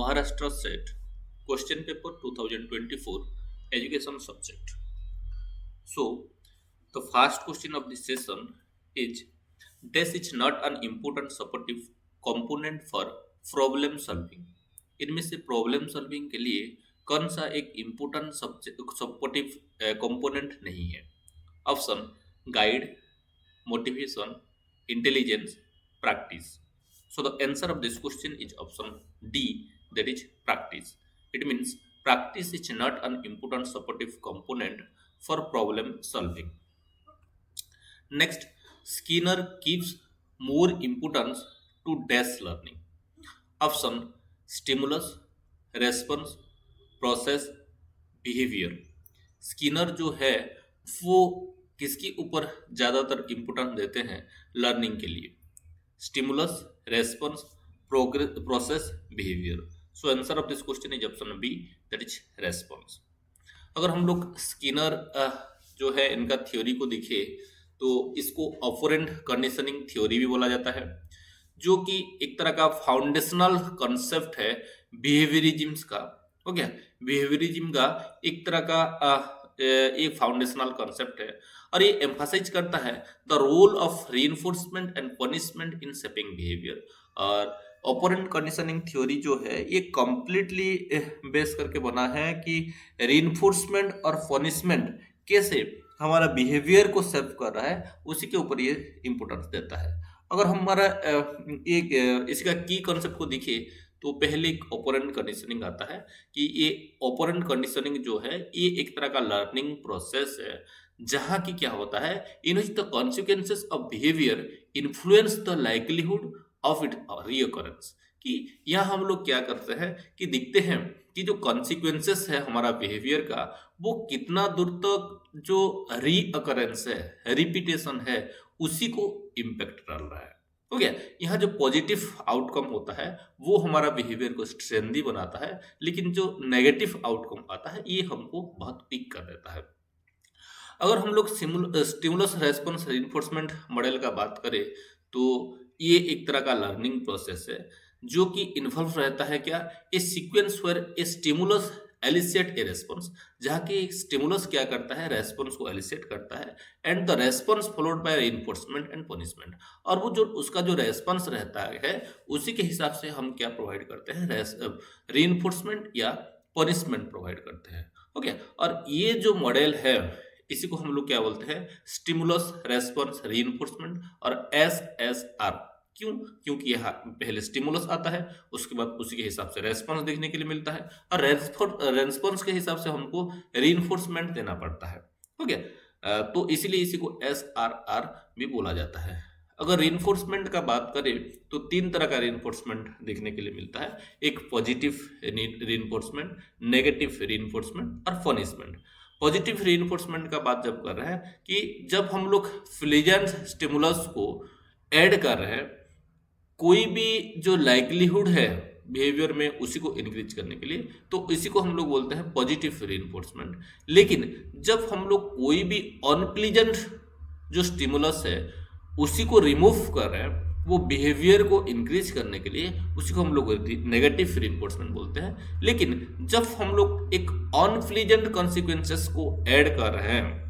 Maharashtra State Question Paper 2024 Education Subject. So, the first question of this session is This is not an important supportive component for problem solving. इनमें से problem solving के लिए कौन सा एक important supportive component नहीं है? Option guide, motivation, intelligence, practice. So the answer of this question is option D, that is practice. It means practice is not an important supportive component for problem solving. Next, Skinner gives more importance to dash learning. Option stimulus, response, process, behaviour. Skinner जो है वो किसके ऊपर ज़्यादातर importance देते हैं learning के लिए? Stimulus, response, process, behaviour. So answer of this question is option B, that is response. अगर हम लोग स्किनर जो है इनका थ्योरी को देखें तो इसको ऑपरेंट कंडीशनिंग थ्योरी भी बोला जाता है, जो कि एक तरह का फाउंडेशनल कॉन्सेप्ट है बिहेवियरिज्म का. ओके, बिहेवियरिज्म का एक तरह का एक फाउंडेशनल कॉन्सेप्ट है और ये एम्फासाइज करता है the role of reinforcement and punishment in shaping behaviour. और ऑपरेंट कंडीशनिंग थ्योरी जो है ये कंप्लीटली बेस करके बना है कि रीइंफोर्समेंट और पनिशमेंट कैसे हमारा बिहेवियर को शेप कर रहा है, उसी के ऊपर ये इम्पोर्टेंस देता है. अगर हमारा एक इसका की कॉन्सेप्ट को देखिए तो पहले एक ऑपरेंट कंडीशनिंग आता है कि ये ऑपरेंट कंडीशनिंग जो है ये एक तरह का लर्निंग प्रोसेस है जहाँ की क्या होता है, in which the consequences of behaviour influence the likelihood of it reoccurrence. कि यहाँ हम लोग क्या करते हैं कि देखते हैं कि जो कॉन्सिक्वेंसेस है हमारा बिहेवियर का वो कितना दूर तक जो रीअकरेंस है, रिपीटेशन है, उसी को इम्पेक्ट डाल रहा है. हो गया. यहाँ जो पॉजिटिव आउटकम होता है वो हमारा बिहेवियर को स्ट्रेंदी बनाता है, लेकिन जो नेगेटिव आउटकम आता है ये हमको बहुत वीक कर देता है. अगर हम लोग स्टिमुलस रेस्पॉन्स रीइंफोर्समेंट मॉडल का बात करें तो ये एक तरह का लर्निंग प्रोसेस है जो कि इन्वॉल्व रहता है क्या, a sequence where a stimulus elicit a response, जहाँ की स्टिमुलस क्या करता है, रेस्पॉन्स को एलिसिएट करता है and the response followed by reinforcement and punishment. और वो जो उसका जो रेस्पॉन्स रहता है उसी के हिसाब से हम क्या प्रोवाइड करते हैं, रीइंफोर्समेंट या पनिशमेंट प्रोवाइड करते हैं. ओके, और ये जो मॉडल है इसी को हम लोग क्या बोलते हैं, स्टिमुलस रेस्पॉन्स रीइंफोर्समेंट और SSR. क्यों? क्योंकि यहाँ पहले स्टिमुलस आता है, उसके बाद उसी के हिसाब से रेस्पॉन्स देखने के लिए मिलता है और रेस्पॉन्स के हिसाब से हमको रीइंफोर्समेंट देना पड़ता है. हो गया. तो इसीलिए इसी को SRR भी बोला जाता है. अगर रीइंफोर्समेंट का बात करें तो तीन तरह का रीइंफोर्समेंट देखने के लिए मिलता है, एक पॉजिटिव रीइंफोर्समेंट, नेगेटिव रीइंफोर्समेंट और पनिशमेंट. पॉजिटिव रीइंफोर्समेंट का बात जब कर रहे हैं कि जब हम लोग प्लेजेंट स्टिमुलस को ऐड कर रहे हैं, कोई भी जो लाइक्लीहुड है बिहेवियर में उसी को इंक्रीज करने के लिए, तो इसी को हम लोग बोलते हैं पॉजिटिव रीइंफोर्समेंट. लेकिन जब हम लोग कोई भी अनप्लीजेंट जो स्टिमुलस है उसी को रिमूव कर रहे हैं, वो बिहेवियर को इंक्रीज करने के लिए, उसी को हम लोग नेगेटिव रीइंफोर्समेंट बोलते हैं. लेकिन जब हम लोग एक अनप्लीजेंट कॉन्सिक्वेंसेस को ऐड कर रहे हैं,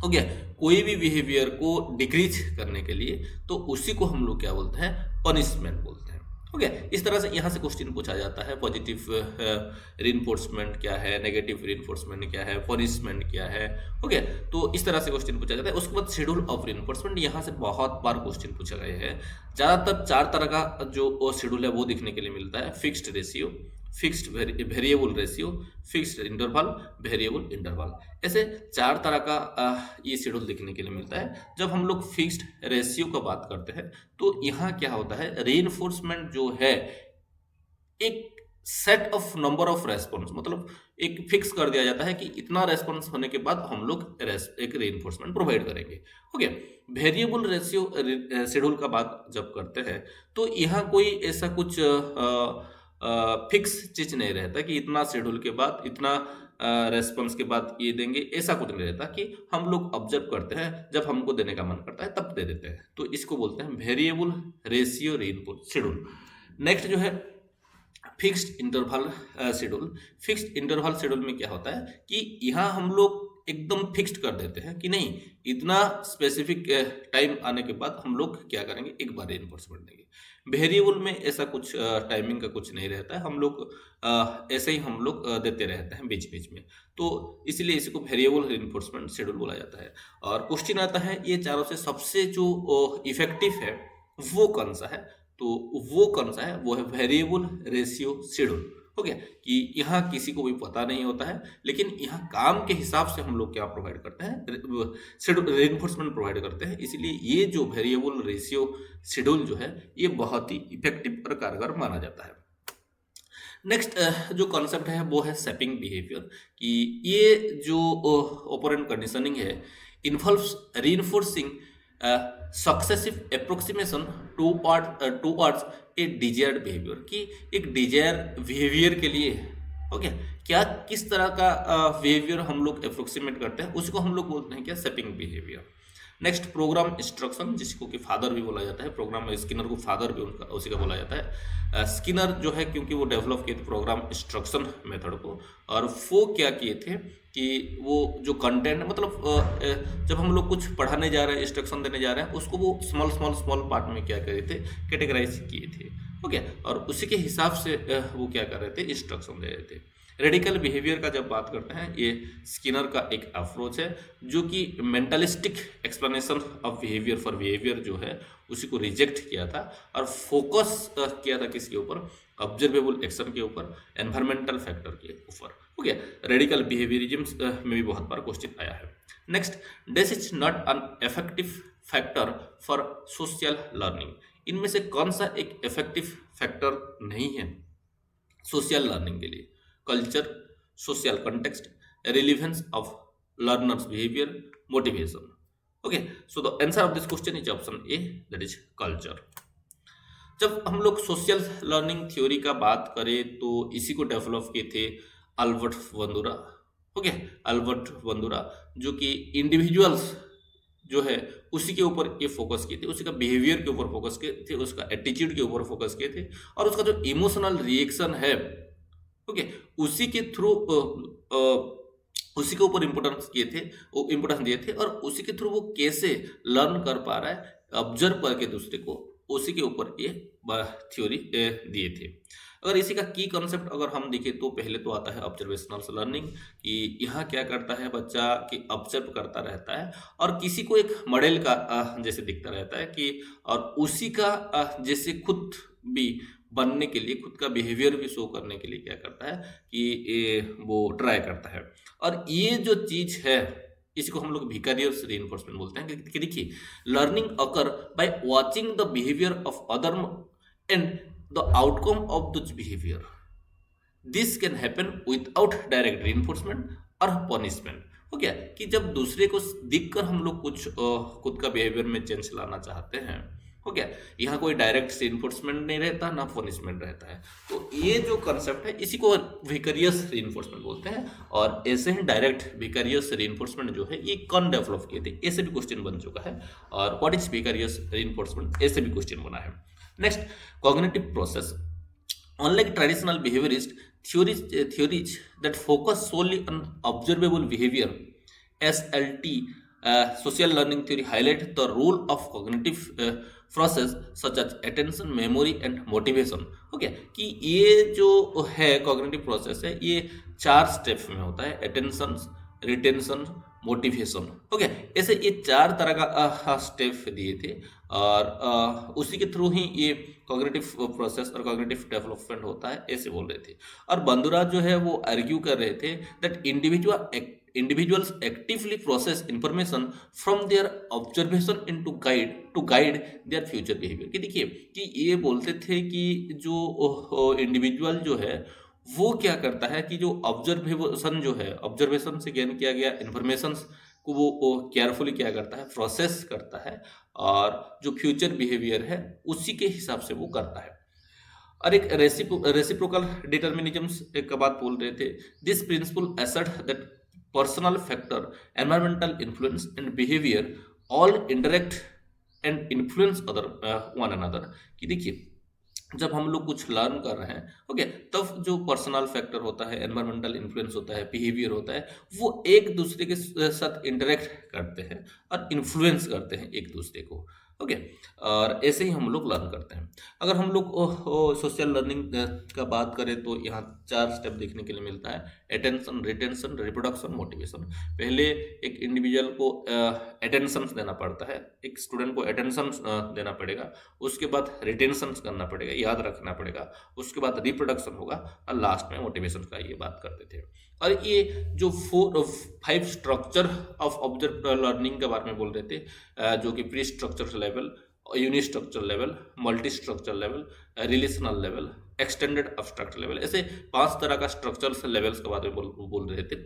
हो गया, कोई भी बिहेवियर को डिक्रीज करने के लिए, तो उसी को हम लोग क्या बोलते हैं, पनिशमेंट बोलते हैं. हो गया. इस तरह से यहाँ से क्वेश्चन पूछा जाता है पॉजिटिव रीइंफोर्समेंट क्या है, नेगेटिव रीइंफोर्समेंट क्या है, पनिशमेंट क्या है. हो गया. तो इस तरह से क्वेश्चन पूछा जाता है. उसके बाद शेड्यूल ऑफ रीइंफोर्समेंट, यहाँ से बहुत बार क्वेश्चन पूछा गया है. ज़्यादातर चार तरह का जो शेड्यूल है वो देखने के लिए मिलता है, fixed ratio, fixed variable ratio, fixed interval, variable interval. ऐसे चार तरह का ये शेड्यूल देखने के लिए मिलता है. जब हम लोग फिक्स्ड रेशियो का बात करते हैं तो यहाँ क्या होता है, रीइंफोर्समेंट जो है एक set of number of response, मतलब एक फिक्स कर दिया जाता है कि इतना रेस्पॉन्स होने के बाद हम लोग एक रीइंफोर्समेंट प्रोवाइड करेंगे. हो गया. वेरिएबल रेशियो शेड्यूल का बात जब करते हैं तो यहाँ कोई ऐसा कुछ फिक्स चीज नहीं रहता कि इतना शेड्यूल के बाद इतना रेस्पॉन्स के बाद ये देंगे, ऐसा कुछ नहीं रहता. कि हम लोग ऑब्जर्व करते हैं, जब हमको देने का मन करता है तब दे देते हैं. तो इसको बोलते हैं variable ratio reinforce schedule. Next जो है fixed interval schedule. Fixed interval schedule में क्या होता है कि यहाँ हम लोग एकदम फिक्स्ड कर देते हैं कि नहीं, इतना स्पेसिफिक टाइम आने के बाद हम लोग क्या करेंगे, एक बार रेनफोर्समेंट देंगे। वेरिएबल में ऐसा कुछ टाइमिंग का कुछ नहीं रहता है, हम लोग ऐसे ही हम लोग देते रहते हैं बीच बीच में, तो इसलिए इसी को वेरिएबल रेनफोर्समेंट शेड्यूल बोला जाता है। और क्वेश्चन आता है ये चारों से सबसे जो इफेक्टिव है वो कौन सा है, तो वो कौन सा है, वो है वेरिएबल रेशियो शेड्यूल। हो गया कि यहाँ किसी को भी पता नहीं होता है, लेकिन यहाँ काम के हिसाब से हम लोग क्या प्रोवाइड करते हैं, शेड्यूल रेनफोर्समेंट प्रोवाइड करते हैं। इसलिए ये जो वेरिएबल रेशियो शेड्यूल जो है ये बहुत ही इफेक्टिव और कारगर माना जाता है। नेक्स्ट जो कॉन्सेप्ट है वो है सेपिंग बिहेवियर, कि ये जो ओपरेंट कंडीशनिंग है involves reinforcing successive approximation towards a desired behaviour, कि एक डिजायर बिहेवियर के लिए ओके क्या किस तरह का बिहेवियर हम लोग अप्रोक्सीमेट करते हैं उसको हम लोग बोलते हैं क्या, सेपिंग बिहेवियर। नेक्स्ट प्रोग्राम इंस्ट्रक्शन, जिसको कि फादर भी बोला जाता है, प्रोग्राम स्किनर को फादर भी उनका उसी का बोला जाता है। स्किनर जो है क्योंकि वो डेवलप किए थे प्रोग्राम इंस्ट्रक्शन मेथड को, और वो क्या किए थे कि वो जो कंटेंट मतलब जब हम लोग कुछ पढ़ाने जा रहे हैं, इंस्ट्रक्शन देने जा रहे हैं, उसको वो स्मॉल स्मॉल स्मॉल पार्ट में क्या करे थे, कैटेगराइज किए थे। ओके, और उसी के हिसाब से वो क्या कर रहे थे, इंस्ट्रक्शन दे रहे थे। रेडिकल बिहेवियर का जब बात करते हैं, ये स्किनर का एक अप्रोच है जो कि mentalistic explanation of behaviour for behaviour जो है उसी को रिजेक्ट किया था और फोकस किया था किसके ऊपर, ऑब्जर्वेबल एक्शन के ऊपर, एनवायरमेंटल फैक्टर के ऊपर। ओके, रेडिकल बिहेवियरिज्म में भी बहुत बार क्वेश्चन आया है। Next, this is not an effective factor for social learning. इनमें से कौन सा एक इफेक्टिव फैक्टर नहीं है सोशल लर्निंग के लिए? Culture, social context, relevance of learner's behavior, motivation. Okay, so the answer of this question is option A, that is culture. जब हम लोग सोशल लर्निंग थ्योरी का बात करें तो इसी को डेवलप किए थे अल्बर्ट बंदुरा। ओके, अल्बर्ट बंदुरा जो कि इंडिविजुअल्स जो है उसी के ऊपर ये फोकस किए थे, उसी का बिहेवियर के ऊपर फोकस किए थे, उसका एटीट्यूड के ऊपर फोकस किए थे, और उसका जो इमोशनल रिएक्शन है ओके उसी के थ्रू उसी के ऊपर इम्पोर्टेंस किए थे, वो इम्पोर्टेंस दिए थे, और उसी के थ्रू वो कैसे लर्न कर पा रहा है ऑब्जर्व करके दूसरे को, उसी के ऊपर ये थ्योरी दिए थे। अगर इसी का की कॉन्सेप्ट अगर हम देखें तो पहले तो आता है ऑब्जर्वेशनल लर्निंग, कि यहाँ क्या करता है बच्चा कि ऑब्जर्व करता रहता है और किसी को एक मॉडल का जैसे दिखता रहता है कि, और उसी का जैसे खुद भी बनने के लिए, खुद का बिहेवियर भी शो करने के लिए क्या करता है कि वो ट्राई करता है। और ये जो चीज है इसको हम लोग विकारियस रीइंफोर्समेंट बोलते हैं कि देखिए, learning occur by watching the behaviour of other and the outcome of this behaviour, this can happen without direct reinforcement और पनिशमेंट। हो गया कि जब दूसरे को दिखकर हम लोग कुछ खुद का बिहेवियर में चेंज लाना चाहते हैं, हो गया, यहाँ कोई डायरेक्ट रीइंफोर्समेंट नहीं रहता, ना पनिशमेंट रहता है। तो ये जो कंसेप्ट है इसी को विकरियस रीइंफोर्समेंट बोलते हैं। और ऐसे ही डायरेक्ट विकरियस रीइंफोर्समेंट जो है ये कौन डेवलप किए थे, ऐसे भी क्वेश्चन बन चुका है, और व्हाट इज विकरियस रीइंफोर्समेंट ऐसे भी क्वेश्चन बना है। Next, cognitive process. Unlike traditional behaviorist theories that focus solely on observable behavior, SLT, social learning theory highlight the role of cognitive process such as attention, memory and motivation. Okay, कि ये जो है cognitive process है ये 4 step में होता है, attention, retention, motivation. Okay, ऐसे ये 4 तरह का स्टेप दिए थे, और उसी के थ्रू ही ये कॉग्निटिव प्रोसेस और कॉग्निटिव डेवलपमेंट होता है ऐसे बोल रहे थे। और बंदुरा जो है वो आर्ग्यू कर रहे थे that individuals actively process information from their observation into guide their future behavior। कि देखिए कि ये बोलते थे कि जो इंडिविजुअल जो है वो क्या करता है कि जो ऑब्जर्वेशन जो है, ऑब्जर्वेशन से गेन किया गया इंफॉर्मेशन को वो केयरफुली क्या करता है, प्रोसेस करता है, और जो फ्यूचर बिहेवियर है उसी के हिसाब से वो करता है। और एक रेसिप्रोकल डिटर्मिनिज्म का बात बोल रहे थे। This principle assert that personal factor, environmental influence and behaviour all indirect and influence other one another. कि देखिए जब हम लोग कुछ लर्न कर रहे हैं, ओके, तब जो पर्सनल फैक्टर होता है, एनवायरमेंटल इन्फ्लुएंस होता है, बिहेवियर होता है, वो एक दूसरे के साथ इंटरेक्ट करते हैं और इन्फ्लुएंस करते हैं एक दूसरे को। ओके, और ऐसे ही हम लोग लर्न करते हैं। अगर हम लोग सोशल लर्निंग का बात करें तो यहाँ 4 स्टेप देखने के लिए मिलता है: अटेंशन, रिटेंशन, रिप्रोडक्शन, मोटिवेशन। पहले एक इंडिविजुअल को अटेंशन देना पड़ता है, एक स्टूडेंट को अटेंशन देना पड़ेगा, उसके बाद रिटेंशन करना पड़ेगा, याद रखना पड़ेगा, उसके बाद रिप्रोडक्शन होगा, और लास्ट में मोटिवेशन का ये बात करते थे। और ये जो 5 स्ट्रक्चर ऑफ ऑब्जर्व लर्निंग के बारे में बोल रहे थे, जो कि pre structure level, uni structure level, multi structure level, relational level, extended abstract level, ऐसे 5 तरह का स्ट्रक्चर्स लेवल्स के बारे में बोल रहे थे।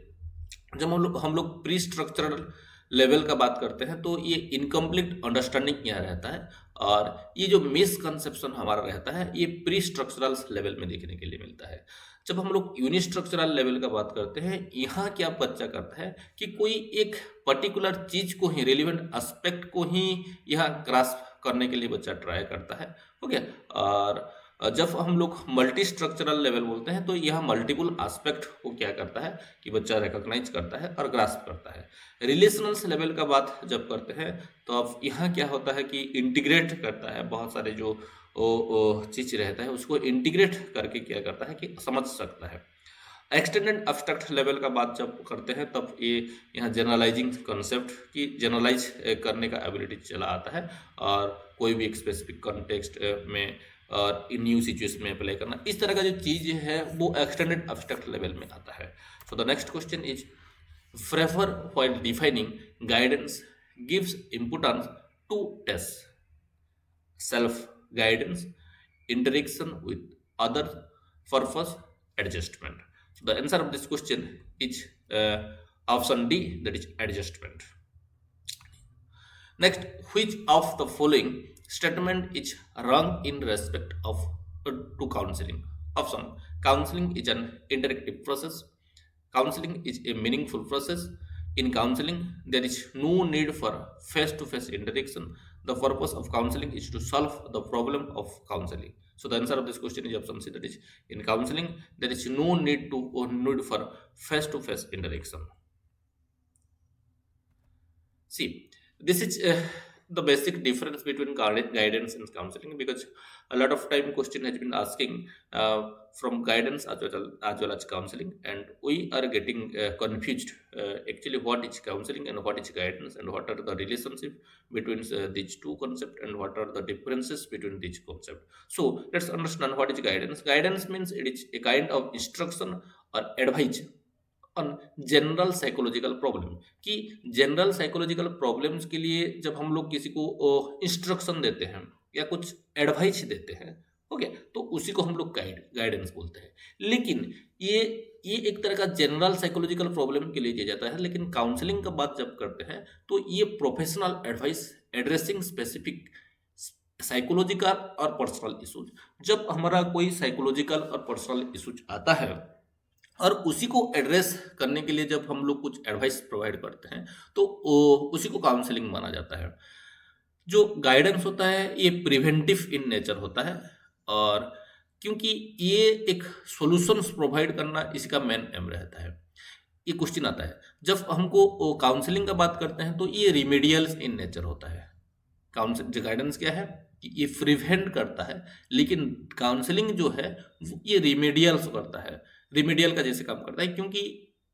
जब हम लोग प्री स्ट्रक्चरल लेवल का बात करते हैं तो ये इनकम्प्लीट अंडरस्टैंडिंग यहाँ रहता है, और ये जो मिसकंसेप्शन हमारा रहता है ये प्री स्ट्रक्चरल लेवल में देखने के लिए मिलता है। जब हम लोग यूनिस्ट्रक्चरल लेवल का बात करते हैं, यहाँ क्या बच्चा करता है कि कोई एक पर्टिकुलर चीज को ही, रिलेवेंट एस्पेक्ट को ही यहाँ ग्रास्प करने के लिए बच्चा ट्राई करता है। ओके, और जब हम लोग मल्टी स्ट्रक्चरल लेवल बोलते हैं तो यह मल्टीपल एस्पेक्ट को क्या करता है कि बच्चा रिकॉग्नाइज करता है और ग्रास्प करता है। रिलेशनल लेवल का बात जब करते हैं तो अब यहाँ क्या होता है कि इंटीग्रेट करता है, बहुत सारे जो चीज रहता है उसको इंटीग्रेट करके क्या करता है कि समझ सकता है। एक्सटेंडेड अब्स्ट्रैक्ट लेवल का बात जब करते हैं तब ये यहाँ जनरलाइजिंग कॉन्सेप्ट की जनरलाइज करने का एबिलिटी चला आता है, और कोई भी एक स्पेसिफिक कॉन्टेक्स्ट में और इन न्यू सिचुएशन में अप्लाई करना, इस तरह का जो चीज है वो एक्सटेंडेड अब्स्ट्रैक्ट लेवल में आता है। So the next question is prefer while defining guidance gives importance to test self guidance, interaction with other, purpose, adjustment. So the answer of this question is option D, that is adjustment. Next, which of the following statement is wrong in respect of to counseling? Option: counseling is an interactive process. Counseling is a meaningful process. In counseling, there is no need for face-to-face interaction. The purpose of counseling is to solve the problem of counseling. So the answer of this question is option C, that is in counseling there is no need for face-to-face interaction. See, this is the basic difference between guidance and counseling, because a lot of time question has been asking from guidance as well as counseling, and we are getting confused actually what is counseling and what is guidance, and what are the relationship between these two concepts, and what are the differences between these concepts. So let's understand what is guidance. Guidance means it is a kind of instruction or advice on general psychological problem, कि general psychological problems के लिए जब हम लोग किसी को instruction देते हैं या कुछ एडवाइस देते हैं, ओके, तो उसी को हम लोग गाइडेंस बोलते हैं। लेकिन ये एक तरह का जनरल साइकोलॉजिकल प्रॉब्लम के लिए दिया जाता है। लेकिन काउंसलिंग का बात जब करते हैं तो ये professional advice addressing specific psychological और पर्सनल इशूज। जब हमारा कोई साइकोलॉजिकल और पर्सनल इशूज आता है और उसी को एड्रेस करने के लिए जब हम लोग कुछ एडवाइस प्रोवाइड करते हैं तो उसी को काउंसलिंग माना जाता है। जो गाइडेंस होता है ये प्रिवेंटिव इन नेचर होता है, और क्योंकि ये एक सॉल्यूशंस प्रोवाइड करना इसका मेन एम रहता है। ये क्वेश्चन आता है जब हमको काउंसलिंग का बात करते हैं तो ये रिमेडियल इन नेचर होता है। काउंसिल गाइडेंस क्या है कि ये प्रिवेंट करता है, लेकिन काउंसलिंग जो है ये रिमेडियल करता है, रिमेडियल का जैसे काम करता है, क्योंकि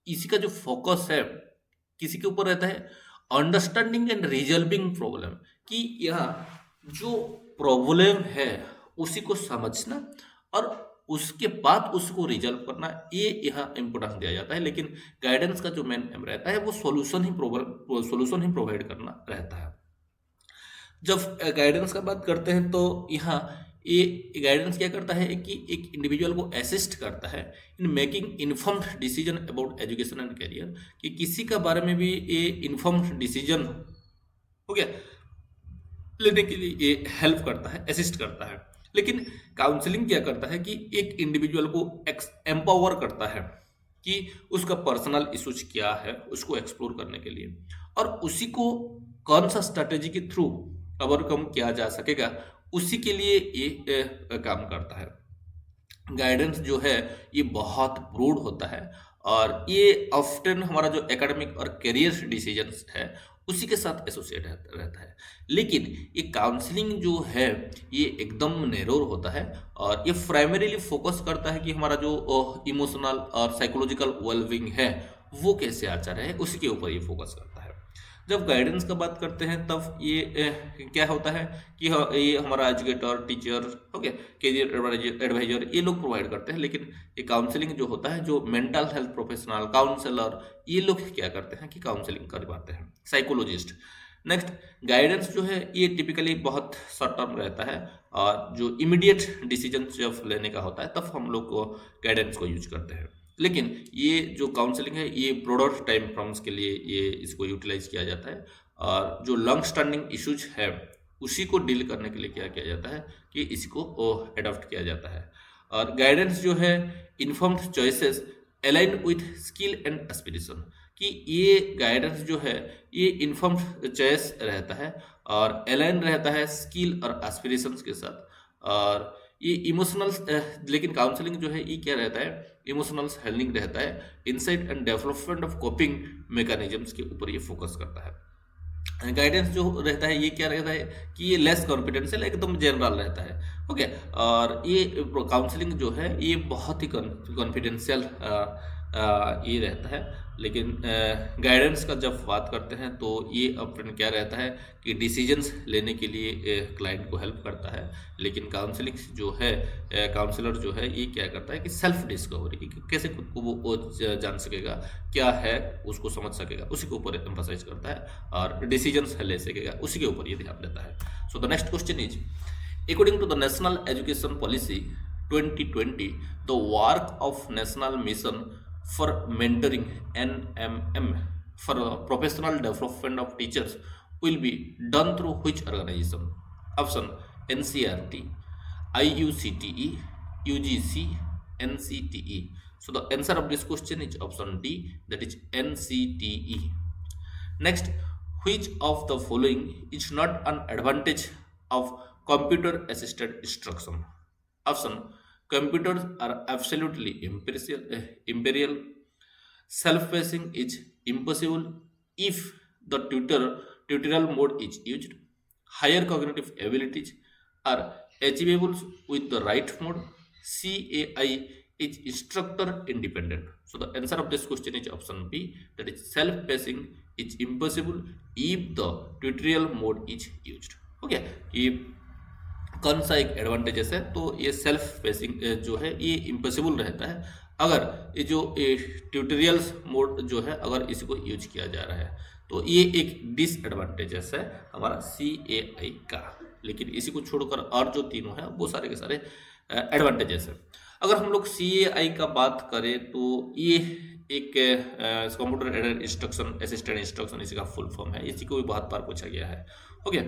इसी का जो फोकस है किसी के ऊपर रहता है अंडरस्टैंडिंग एंड रिजॉल्विंग प्रॉब्लम, कि यहाँ जो प्रॉब्लम है उसी को समझना और उसके बाद उसको रिजॉल्व करना, ये यहाँ इंपोर्टेंस दिया जाता है। लेकिन गाइडेंस का जो मेन एम रहता है वो सॉल्यूशन ही प्रोवाइड करना रहता है। जब गाइडेंस का बात करते हैं तो यहाँ ये गाइडेंस क्या करता है कि एक इंडिविजुअल को असिस्ट करता है in making informed decision about education and career, कि किसी का बारे में भी ये इन्फॉर्म्ड डिसीजन हो गया लेने के लिए ये हेल्प करता है, असिस्ट करता है। लेकिन काउंसलिंग क्या करता है कि एक इंडिविजुअल को एम्पावर करता है कि उसका पर्सनल इशूज क्या है उसको एक्सप्लोर करने के लिए, और उसी को कौन सा स्ट्रैटेजी के थ्रू ओवरकम किया जा सकेगा उसी के लिए ये काम करता है। गाइडेंस जो है ये बहुत ब्रॉड होता है और ये ऑफ्टन हमारा जो एकेडमिक और करियर डिसीजंस है उसी के साथ एसोसिएट रहता है। लेकिन ये काउंसलिंग जो है ये एकदम नैरो होता है और ये प्राइमरीली फोकस करता है कि हमारा जो इमोशनल और साइकोलॉजिकल वेलबींग है वो कैसे अच्छा रहे, उसी के ऊपर ये फोकस करता है। जब गाइडेंस का बात करते हैं तब ये क्या होता है कि ये हमारा educator, teacher, okay, career adviser ये लोग प्रोवाइड करते हैं। लेकिन ये काउंसलिंग जो होता है, जो मेंटल हेल्थ प्रोफेशनल, काउंसलर, ये लोग क्या करते हैं कि काउंसलिंग करवाते हैं, साइकोलॉजिस्ट। नेक्स्ट, गाइडेंस जो है ये टिपिकली बहुत शॉर्ट टर्म रहता है और जो इमीडिएट डिसीजन जब लेने का होता है तब हम लोग को गाइडेंस को यूज करते हैं। लेकिन ये जो काउंसलिंग है ये ब्रॉडर टाइम फ्रेम्स के लिए ये इसको यूटिलाइज किया जाता है और जो लॉन्ग स्टैंडिंग इश्यूज है उसी को डील करने के लिए क्या किया जाता है कि इसको एडॉप्ट किया जाता है। और गाइडेंस जो है informed choices align with skill and aspiration, कि ये गाइडेंस जो है ये इन्फॉर्म्ड चॉइस रहता है और अलाइन रहता है स्किल और एस्पिरेशंस के साथ। और ये इमोशनल, लेकिन काउंसलिंग जो है ये क्या रहता है, इमोशनल हेल्पिंग रहता है, insight and development of coping mechanisms के ऊपर ये फोकस करता है। गाइडेंस जो रहता है ये क्या रहता है कि ये लेस कॉन्फिडेंशियल, एकदम जनरल रहता है, ओके। और ये काउंसलिंग जो है ये बहुत ही कॉन्फिडेंशियल ये रहता है। लेकिन गाइडेंस का जब बात करते हैं तो ये अपन क्या रहता है कि डिसीजंस लेने के लिए क्लाइंट को हेल्प करता है। लेकिन काउंसलिंग जो है, काउंसलर जो है ये क्या करता है कि सेल्फ डिस्कवरी, कि कैसे खुद को वो जान सकेगा, क्या है उसको समझ सकेगा, उसी के ऊपर एम्फसाइज करता है और डिसीजंस ले सकेगा, उसी के ऊपर ये ध्यान देता है। So the next question is, according to the National Education Policy 2020, the work of National Mission for Mentoring NMM for professional development of teachers will be done through which organization? Option NCRT, IUCTE, UGC, NCTE. So the answer of this question is option D, that is NCTE. Next, which of the following is not an advantage of computer assisted instruction? Option: computers are absolutely imperial. Self-pacing is impossible if the tutorial mode is used. Higher cognitive abilities are achievable with the right mode. CAI is instructor independent. So the answer of this question is option B, that is self-pacing is impossible if the tutorial mode is used. Okay, ये कौन सा एक advantages है, तो ये self pacing जो है ये इम्पॉसिबल रहता है अगर ये जो ट्यूटोरियल्स मोड जो है अगर इसको यूज किया जा रहा है, तो ये एक डिसएडवांटेजेस है हमारा CAI का। लेकिन इसी को छोड़कर और जो तीनों हैं वो सारे के सारे एडवांटेजेस है। अगर हम लोग CAI का बात करें तो ये एक computer aided instruction assistant instruction इसी का फुल फॉर्म है, इसी को भी बहुत बार पूछा गया है, ओके।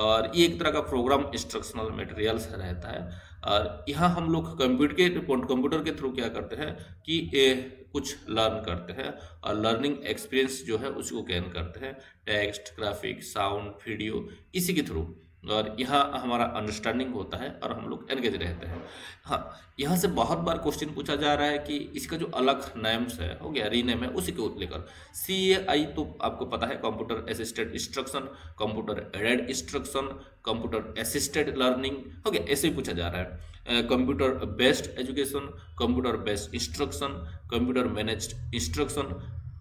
और ये एक तरह का प्रोग्राम इंस्ट्रक्शनल मटेरियल्स रहता है और यहाँ हम लोग कंप्यूटर के थ्रू क्या करते हैं कि कुछ लर्न करते हैं और लर्निंग एक्सपीरियंस जो है उसको गेन करते हैं, टेक्स्ट, ग्राफिक, साउंड, वीडियो, इसी के थ्रू। और यहाँ हमारा अंडरस्टैंडिंग होता है और हम लोग एंगेज रहते हैं। हाँ, यहाँ से बहुत बार क्वेश्चन पूछा जा रहा है कि इसका जो अलग नेम्स है, हो गया रीनेम है, उसी को लेकर CAI तो आपको पता है, computer assisted instruction, computer aided instruction, computer assisted learning, हो गया, ऐसे ही पूछा जा रहा है। Computer based education, computer based instruction, computer managed instruction,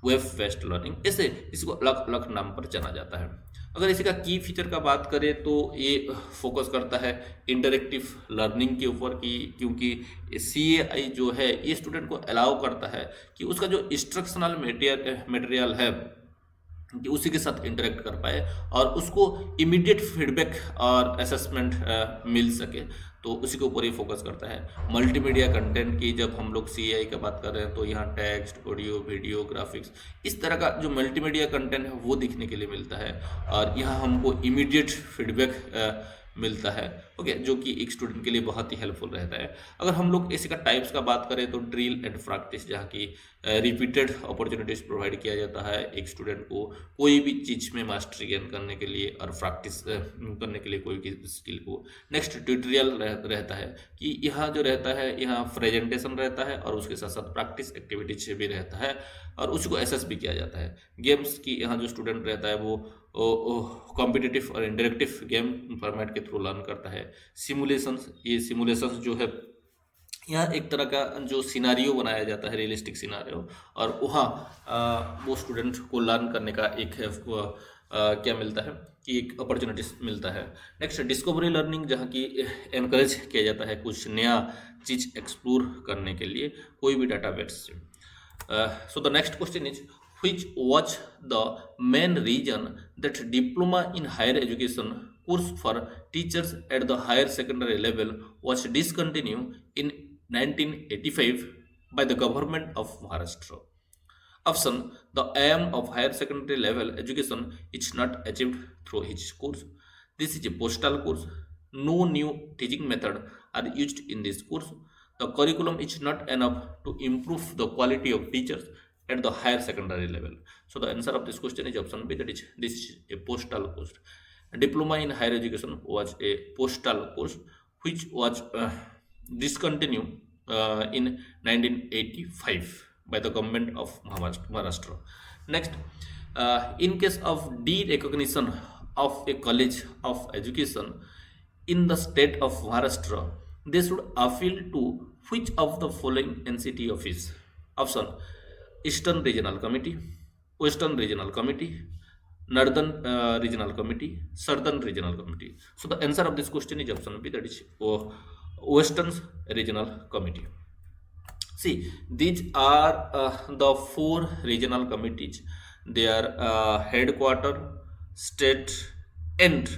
web based learning, ऐसे इसको अलग अलग नाम पर जाना जाता है। अगर इसी का की फीचर का बात करें तो ये फोकस करता है इंटरेक्टिव लर्निंग के ऊपर, कि क्योंकि CAI जो है ये स्टूडेंट को अलाउ करता है कि उसका जो इंस्ट्रक्शनल मटेरियल है कि उसी के साथ इंटरेक्ट कर पाए और उसको इमीडिएट फीडबैक और असेसमेंट मिल सके, तो उसी के ऊपर ही फोकस करता है। मल्टीमीडिया कंटेंट की जब हम लोग CAI का बात कर रहे हैं तो यहाँ टेक्स्ट, ऑडियो, वीडियो, ग्राफिक्स, इस तरह का जो मल्टीमीडिया कंटेंट है वो दिखने के लिए मिलता है और यहाँ हमको इमीडिएट फीडबैक मिलता है, ओके, जो कि एक स्टूडेंट के लिए बहुत ही हेल्पफुल रहता है। अगर हम लोग इसी का टाइप्स का बात करें तो ड्रिल एंड प्रैक्टिस, जहाँ की रिपीटेड अपॉर्चुनिटीज प्रोवाइड किया जाता है एक स्टूडेंट को कोई भी चीज़ में मास्टरी गेन करने के लिए और प्रैक्टिस करने के लिए कोई भी स्किल को। नेक्स्ट ट्यूटोरियल रहता है कि यहाँ जो रहता है, यहाँ प्रेजेंटेशन रहता है और उसके साथ साथ प्रैक्टिस एक्टिविटीज भी रहता है और उसको एसेस भी किया जाता है। गेम्स की यहाँ जो स्टूडेंट रहता है वो कॉम्पिटिटिव और इंटरेक्टिव गेम फॉर्मेट के थ्रू लर्न करता है। सिमुलेशंस, ये सिमुलेशंस जो है यहाँ एक तरह का जो सिनारियो बनाया जाता है, रियलिस्टिक सिनारियो, और वहाँ वो स्टूडेंट को लर्न करने का एक क्या मिलता है कि एक अपॉर्चुनिटी मिलता है। नेक्स्ट डिस्कवरी लर्निंग, जहाँ की एनकरेज किया जाता है कुछ नया चीज़ एक्सप्लोर करने के लिए कोई भी डाटाबेस से। So the next question is, which was the main reason that diploma in higher education course for teachers at the higher secondary level was discontinued in 1985 by the government of Maharashtra? Option: the aim of higher secondary level education is not achieved through his course. This is a postal course. No new teaching method are used in this course. The curriculum is not enough to improve the quality of teachers at the higher secondary level. So the answer of this question is option B, that is this is a postal course. Diploma in higher education was a postal course which was discontinued in 1985 by the government of Maharashtra. Next, in case of derecognition of a college of education in the state of Maharashtra, they should appeal to which of the following NCT office? Option: Eastern Regional Committee, Western Regional Committee, Northern Regional Committee, Southern Regional Committee. So the answer of this question is option B, that is Western Regional Committee. See, these are the four regional committees. Their headquarter, state and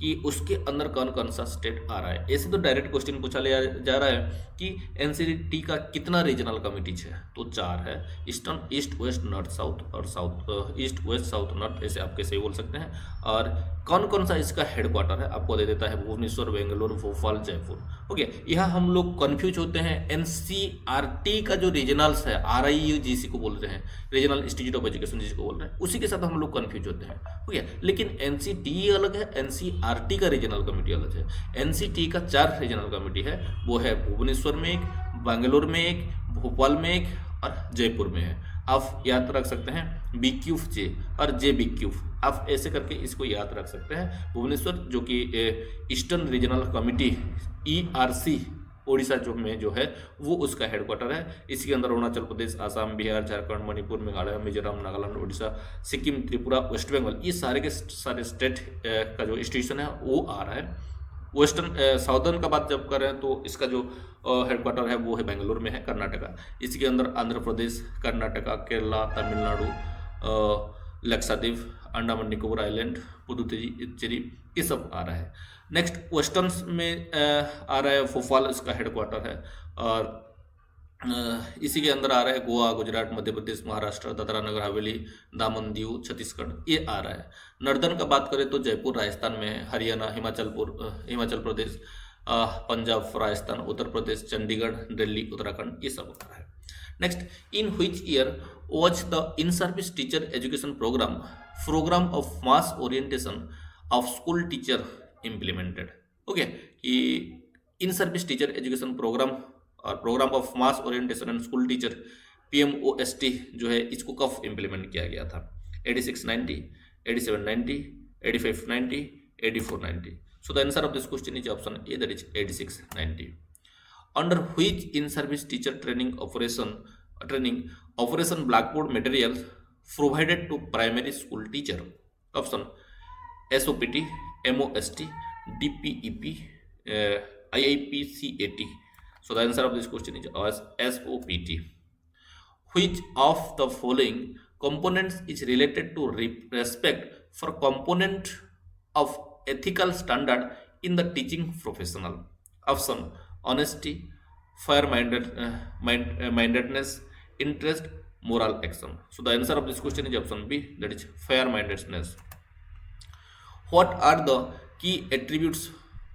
कि उसके अंदर कौन कौन सा state आ रहा है। ऐसे तो डायरेक्ट क्वेश्चन पूछा लिया जा रहा है कि एनसीटी का कितना रीजनल कमिटीज है, तो 4 है। Eastern, east west north south, और south east west south north, ऐसे आप कैसे बोल सकते हैं। और कौन कौन सा इसका हेडक्वार्टर है आपको दे देता है, भुवनेश्वर, बेंगलोर, भोपाल, जयपुर। ओके, यहाँ हम लोग कन्फ्यूज होते हैं। एनसीईआरटी का जो रीजनल्स है, RIUGC को बोल रहे हैं, रीजनल इंस्टीट्यूट ऑफ एजुकेशन जिसको बोल रहे हैं, उसी के साथ हम लोग कन्फ्यूज होते हैं। ओके, लेकिन एनसीटी अलग है, एनसीईआरटी का रीजनल कमेटी अलग है। एनसीटी का 4 रीजनल कमेटी है, वो है भुवनेश्वर में एक, बेंगलोर में एक, भोपाल में एक और जयपुर में है। आप याद रख सकते हैं BQJ और JBQ, आप ऐसे करके इसको याद रख सकते हैं। भुवनेश्वर जो कि eastern regional committee ERC Odisha जो में जो है वो उसका हेडक्वार्टर है। इसके अंदर अरुणाचल प्रदेश, आसाम, बिहार, झारखंड, मणिपुर, मेघालय, मिजोरम, नागालैंड, उड़ीसा, सिक्किम, त्रिपुरा, वेस्ट बंगाल, ये सारे के सारे स्टेट का जो इंस्टीट्यूशन है वो आ रहा है। वेस्टर्न साउदर्न का बात जब करें तो इसका जो हेडक्वार्टर है वो है बेंगलोर में है, कर्नाटका। इसके अंदर आंध्र प्रदेश, कर्नाटका, केरला, तमिलनाडु, लक्षद्वीप, अंडमान निकोबार आइलैंड, पुदुचेरी, ये सब आ रहा है। नेक्स्ट वेस्टर्न में आ रहा है भोपाल, इसका हेडक्वार्टर है। और इसी के अंदर आ रहा है गोवा, गुजरात, मध्य प्रदेश, महाराष्ट्र, दादरा नगर हवेली, दामन दीव, छत्तीसगढ़, ये आ रहा है। नॉर्दर्न का बात करें तो जयपुर राजस्थान में है, हरियाणा, हिमाचल प्रदेश, पंजाब, राजस्थान, उत्तर प्रदेश, चंडीगढ़, दिल्ली, उत्तराखंड, ये सब आ रहा है। Next, in which year was the in service teacher education programme of mass orientation of school teacher implemented? Okay, कि in service teacher education programme और programme of mass orientation and school teacher PMOST जो है, इसको कब implement किया गया था? 86-90, 87-90, 85-90, 84-90. So the answer of this question is option A, that is 86-90. Under which in-service teacher training operation blackboard materials provided to primary school teacher? Option: SOPT, MOST, DPEP, IIPCAT. So the answer of this question is SOPT. Which of the following components is related to respect for component of ethical standard in the teaching professional? Option: honesty, fair-mindedness, interest, moral action. So the answer of this question is option B, that is fair-mindedness. What are the key attributes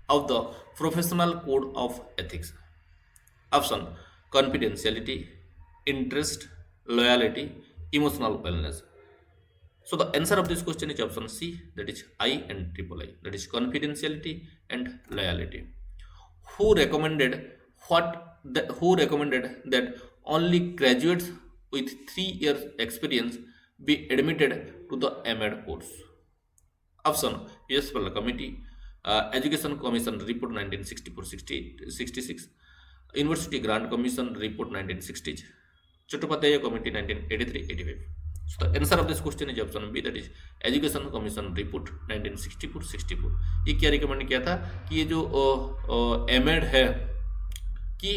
of the professional code of ethics? Option: confidentiality, interest, loyalty, emotional wellness. So the answer of this question is option C, that is I and triple I, that is confidentiality and loyalty. Who recommended who recommended that only graduates with 3 years experience be admitted to the MEd course? Option: Yes, Committee, Education Commission Report 1964-66, University Grant Commission Report 1960s, Chattopadhyaya Committee 1983-85. So the answer of this question is option B, that is education commission report 1964-64. ये क्या recommend किया था कि ये जो MEd है, कि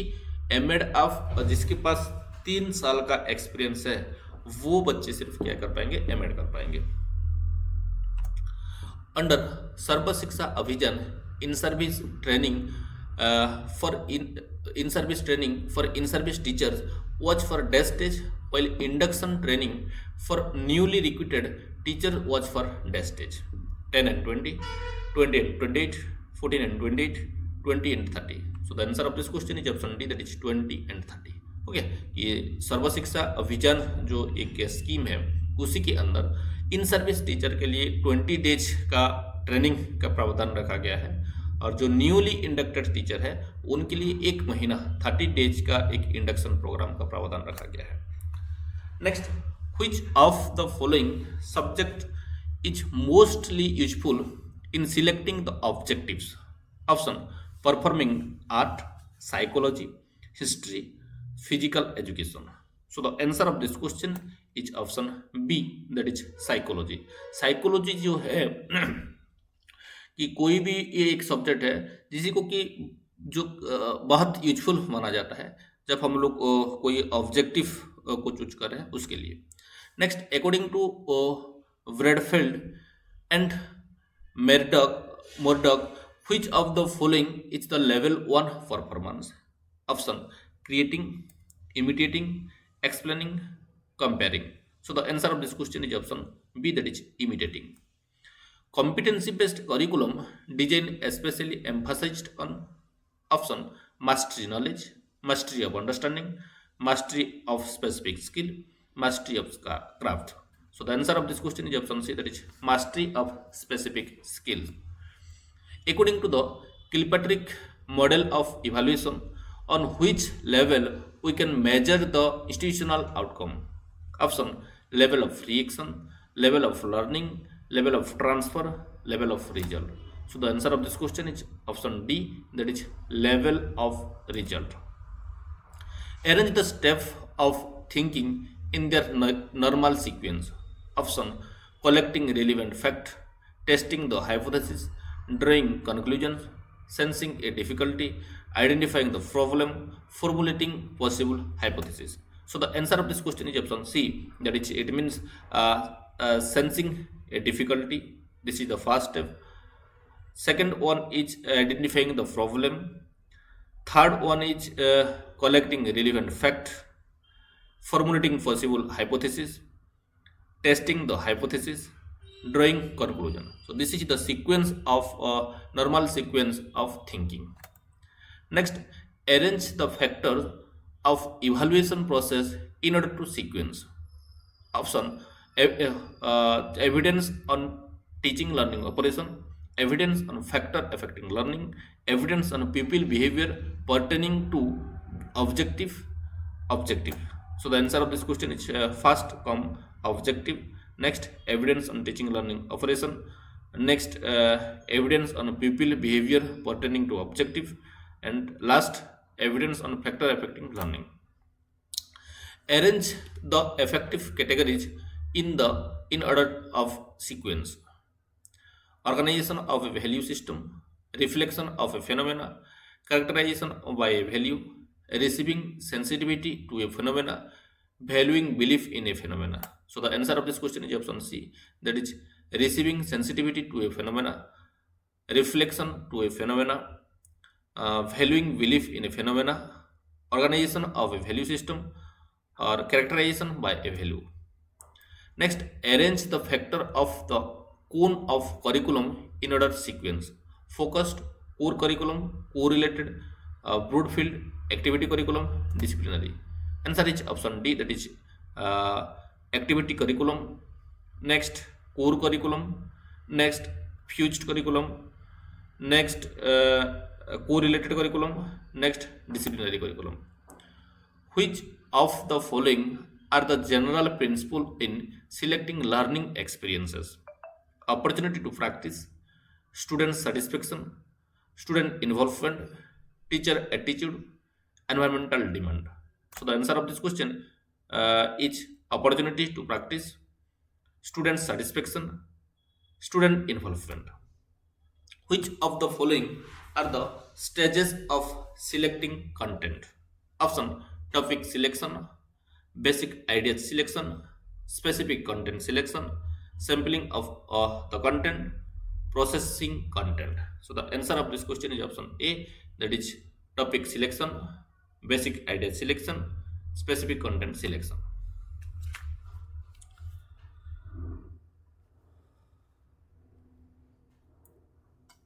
MEd आप जिसके पास 3 साल का एक्सपीरियंस है वो बच्चे सिर्फ क्या कर पाएंगे, एमएड कर पाएंगे. अंडर सर्व शिक्षा अभियान in service training for in service teachers was for dash stage, while induction training for newly recruited teacher was for dash stage. 10 and 20, 20 and 28, 14 and 28, 20 and 30. So the answer of this question is option D, that is 20 and 30. Okay, ये सर्व शिक्षा अभियान जो एक scheme है उसी के अंदर इन service teacher के लिए 20 डेज का ट्रेनिंग का प्रावधान रखा गया है, और जो न्यूली इंडक्टेड टीचर है उनके लिए 1 महीना 30 डेज का एक इंडक्शन प्रोग्राम का प्रावधान रखा गया है. Next, which of the following subject is mostly useful in selecting the objectives? Option: performing art, psychology, history, physical education. So the answer of this question is option B, that is psychology. Psychology जो है कि कोई भी ये एक subject है जिसी को कि जो बहुत यूजफुल माना जाता है जब हम लोग कोई ऑब्जेक्टिव को चूज कर रहे हैं उसके लिए. Next, according to Bradfield and Mordock, which of the following is the level 1 performance? Option: creating, imitating, explaining, comparing. So the answer of this question is option B, that is imitating. Competency based curriculum design especially emphasized on option: mastery knowledge, mastery of understanding, mastery of specific skill, mastery of craft. So the answer of this question is option C, that is mastery of specific skill. According to the Kilpatrick model of evaluation, on which level we can measure the institutional outcome? Option: level of reaction, level of learning, level of transfer, level of result. So the answer of this question is option D, that is level of result. Arrange the steps of thinking in their normal sequence. Option: collecting relevant fact, testing the hypothesis, drawing conclusions, sensing a difficulty, identifying the problem, formulating possible hypothesis. So the answer of this question is option C, that is it means sensing a difficulty. This is the first step. Second one is identifying the problem. Third one is collecting relevant fact, formulating possible hypothesis, testing the hypothesis, drawing conclusion. So this is the sequence of normal sequence of thinking. Next, arrange the factors of evaluation process in order to sequence. Option: evidence on teaching learning operation, evidence on factor affecting learning, evidence on pupil behavior pertaining to objective. So the answer of this question is first come objective, next evidence on teaching learning operation, next evidence on pupil behavior pertaining to objective, and last evidence on factor affecting learning. Arrange the effective categories in order of sequence. Organization of a value system, reflection of a phenomena, characterization by a value, receiving sensitivity to a phenomena, valuing belief in a phenomena. So the answer of this question is option C, that is receiving sensitivity to a phenomena, reflection to a phenomena, valuing belief in a phenomena, organization of a value system, or characterization by a value. Next, arrange the factor of the cone of curriculum in order sequence: focused, core curriculum, correlated, broad field, activity curriculum, disciplinary. Answer is option D, that is activity curriculum, next core curriculum, next fused curriculum, next correlated curriculum, next disciplinary curriculum. Which of the following are the general principle in selecting learning experiences? Opportunity to practice, student satisfaction, student involvement, teacher attitude, environmental demand. So the answer of this question is opportunity to practice, student satisfaction, student involvement. Which of the following are the stages of selecting content? Option: topic selection, basic idea selection, specific content selection, sampling of the content, processing content. So the answer of this question is option A, that is topic selection, basic idea selection, specific content selection.